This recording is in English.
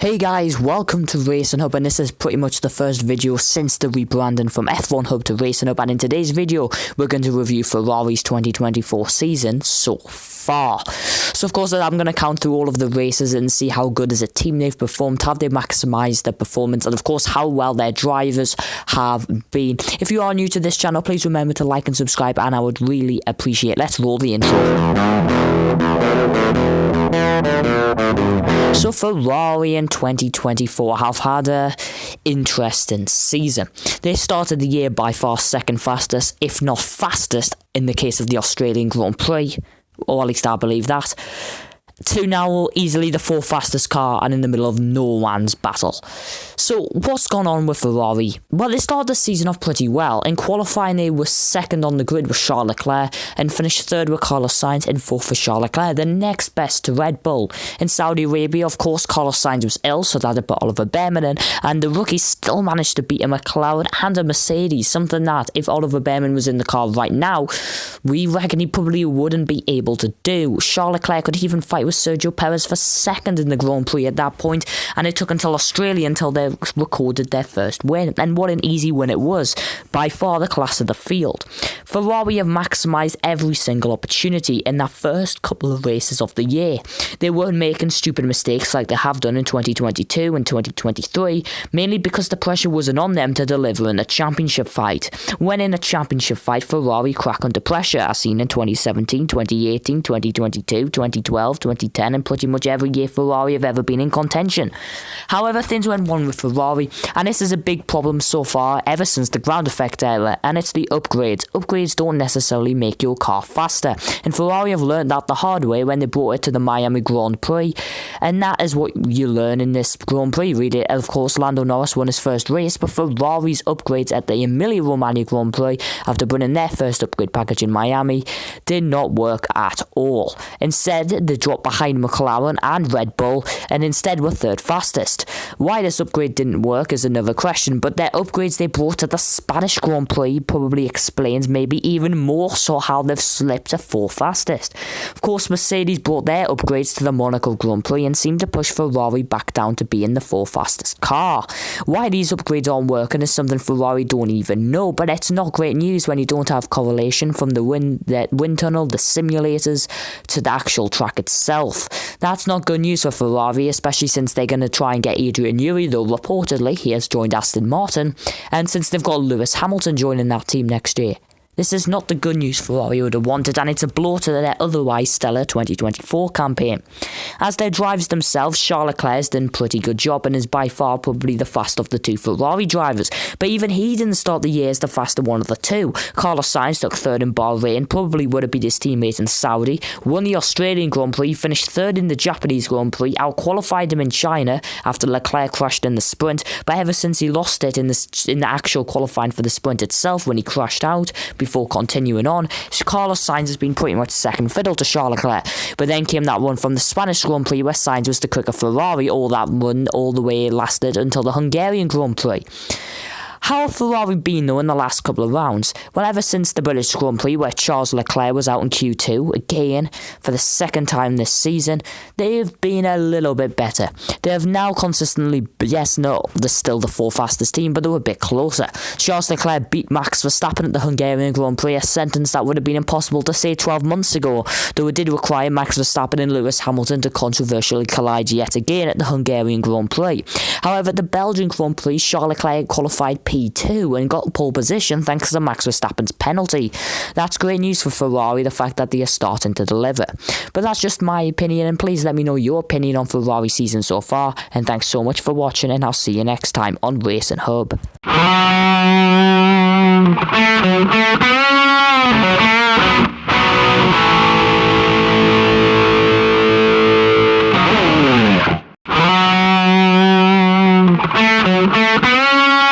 Hey guys, welcome to Racing Hub, and this is pretty much the first video since the rebranding from F1 Hub to Racing Hub, and in today's video we're going to review Ferrari's 2024 season so far. So of course I'm going to count through all of the races and see how good as a team they've performed, have they maximised their performance, and of course how well their drivers have been. If you are new to this channel, please remember to like and subscribe, and I would really appreciate it. Let's roll the intro. So Ferrari in 2024 have had an interesting season. They started the year by far second fastest, if not fastest, in the case of the Australian Grand Prix, or at least I believe that, to now easily the fourth fastest car and in the middle of no man's battle. So what's gone on with Ferrari? Well, they started the season off pretty well. In qualifying they were second on the grid with Charles Leclerc and finished third with Carlos Sainz and fourth for Charles Leclerc, the next best to Red Bull. In Saudi Arabia, of course, Carlos Sainz was ill, so that had put Oliver Behrman in, and the rookies still managed to beat a McLaren and a Mercedes, something that if Oliver Behrman was in the car right now, we reckon he probably wouldn't be able to do. Charles Leclerc could even fight with Sergio Perez for second in the Grand Prix at that point, and it took until Australia until they recorded their first win, and what an easy win it was, by far the class of the field. Ferrari have maximised every single opportunity in that first couple of races of the year. They weren't making stupid mistakes like they have done in 2022 and 2023, mainly because the pressure wasn't on them to deliver in a championship fight. When in a championship fight, Ferrari crack under pressure, as seen in 2017, 2018, 2022, 2012, 2010, and pretty much every year Ferrari have ever been in contention. However, things went wrong with Ferrari, and this is a big problem so far ever since the ground effect era, and it's the upgrades. Upgrades don't necessarily make your car faster, and Ferrari have learned that the hard way when they brought it to the Miami Grand Prix, and that is what you learn in this Grand Prix. Read it. Of course, Lando Norris won his first race, but Ferrari's upgrades at the Emilia-Romagna Grand Prix, after bringing their first upgrade package in Miami, did not work at all. Instead, they dropped behind McLaren and Red Bull, and instead were third fastest. Why this upgrade didn't work is another question, but their upgrades they brought to the Spanish Grand Prix probably explains maybe even more so how they've slipped to fourth fastest. Of course, Mercedes brought their upgrades to the Monaco Grand Prix and seemed to push Ferrari back down to being the fourth fastest car. Why these upgrades aren't working is something Ferrari don't even know, but it's not great news when you don't have correlation from the wind tunnel, the simulators, to the actual track itself. That's not good news for Ferrari, especially since they're going to try and get Adrian Newey, though reportedly he has joined Aston Martin, and since they've got Lewis Hamilton joining that team next year. This is not the good news Ferrari would have wanted, and it's a blow to their otherwise stellar 2024 campaign. As their drivers themselves, Charles Leclerc has done a pretty good job and is by far probably the fastest of the two Ferrari drivers, but even he didn't start the year as the faster one of the two. Carlos Sainz took third in Bahrain, probably would have beat his teammate in Saudi, won the Australian Grand Prix, finished third in the Japanese Grand Prix, out-qualified him in China after Leclerc crashed in the sprint, but ever since he lost it in the actual qualifying for the sprint itself when he crashed out, before continuing on, Carlos Sainz has been pretty much second fiddle to Charles Leclerc. But then came that run from the Spanish Grand Prix where Sainz was the quicker Ferrari. All that run all the way lasted until the Hungarian Grand Prix. How have Ferrari been though in the last couple of rounds? Well, ever since the British Grand Prix where Charles Leclerc was out in Q2, again, for the second time this season, they've been a little bit better. They have now consistently, they're still the fourth fastest team, but they were a bit closer. Charles Leclerc beat Max Verstappen at the Hungarian Grand Prix, a sentence that would have been impossible to say 12 months ago, though it did require Max Verstappen and Lewis Hamilton to controversially collide yet again at the Hungarian Grand Prix. However, the Belgian Grand Prix, Charles Leclerc qualified P2 and got pole position thanks to Max Verstappen's penalty. That's great news for Ferrari, the fact that they are starting to deliver. But that's just my opinion, and please let me know your opinion on Ferrari season so far, and thanks so much for watching, and I'll see you next time on Racing Hub.